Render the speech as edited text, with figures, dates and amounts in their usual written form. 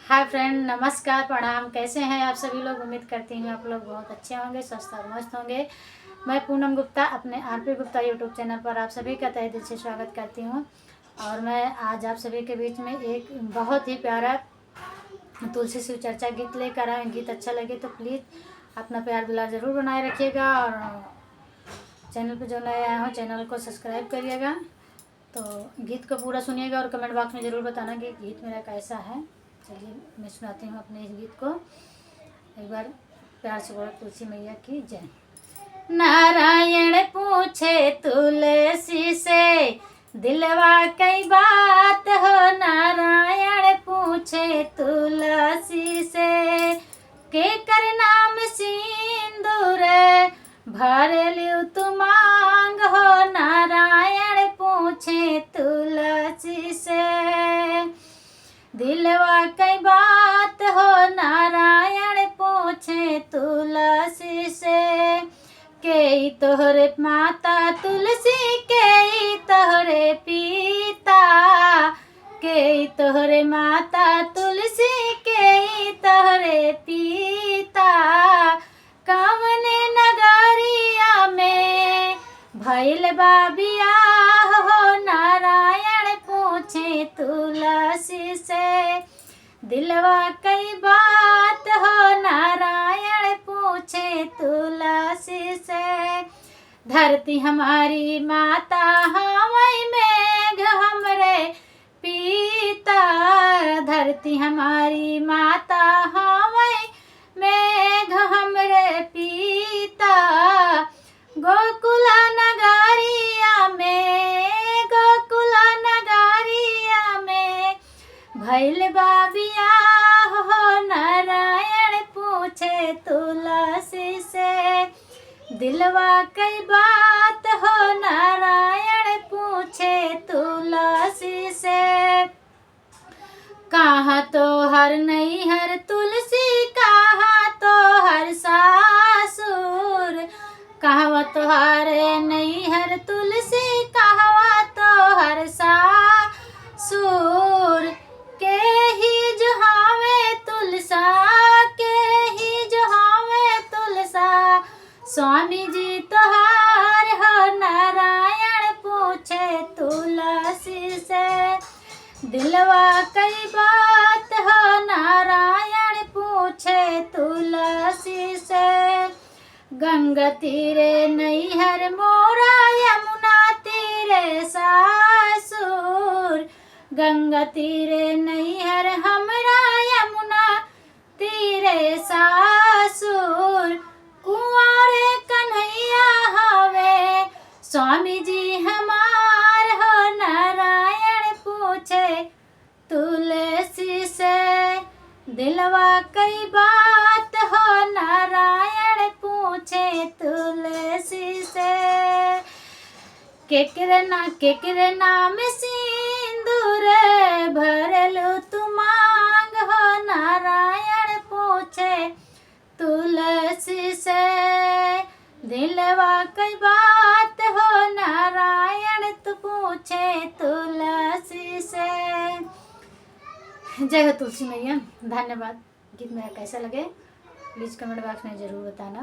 Hi friend, नमस्कार, प्रणाम। कैसे हैं आप सभी लोग? उम्मीद करती हूँ आप लोग बहुत अच्छे होंगे, स्वस्थ और मस्त होंगे। मैं पूनम गुप्ता अपने आरपी गुप्ता यूट्यूब चैनल पर आप सभी का तहे दिल से स्वागत करती हूँ। और मैं आज आप सभी के बीच में एक बहुत ही प्यारा तुलसी शिव चर्चा गीत लेकर आए। गीत अच्छा लगे तो प्लीज़ अपना प्यार दुलार ज़रूर बनाए रखिएगा और चैनल पर जो नए आए हो चैनल को सब्सक्राइब करिएगा। तो गीत को पूरा सुनिएगा और कमेंट बॉक्स में ज़रूर बताना कि गीत मेरा कैसा है। चलिए मैं सुनाती हूँ अपने इस गीत को। एक बार प्यार से बोलो, तुलसी मैया की जय। नारायण पूछे तुलसी से दिलवा कई बात हो। नारायण पूछे तुलसी से के कर नाम सिंदूर भर लियो तू मांग हो। नारायण पूछे तुलसी से दिलवा कई बात हो। नारायण पूछे तुलसी से के तोहरे माता तुलसी के तोहरे पिता के तोहरे माता तुलसी के तोहरे पिता कवने नगरिया में भइल बा बियाह हो। नारायण पूछे तुलसी से दिलवा कई बात हो। नारायण पूछे तुलसी से धरती हमारी माता हवै मेघ हमरे पिता। धरती हमारी माता हवै मेघ हमरे पिता गोकुला नगरिया में भइल बा बियाह हो। नारायण पूछे तुलसी से दिलवा कई बात हो। नारायण पूछे तुलसी से कहाँ तो हर नैहर तुलसी कहाँ तो हर सासुर। कहवा तो हर नैहर तुलसी कहवा तो हर सासुर के ही जो हावे तुलसा के ही जो हावे तुलसा स्वामी जी तोहार हो। नारायण पूछे तुलसी से दिलवा कई बात हो। नारायण पूछे तुलसी से गंगा तीरे नैहर मोरा यमुना तीरे सासुर। गंगा तीरे नैहर हमरा यमुना तीरे सासुर कुंवारे कन्हैया हवे स्वामी जी हमार हो। नारायण पूछे तुलसी से दिलवा कई बात हो। नारायण पूछे तुलसी से केकरे नाम सिंदूर भरलो तू मांग हो। नारायण पूछे तुलसी से दिलवा कई बात हो। नारायण तू पूछे तुलसी से। जय हो तुलसी मैया। धन्यवाद। गीत मेरा कैसा लगे प्लीज़ कमेंट बॉक्स में ज़रूर बताना।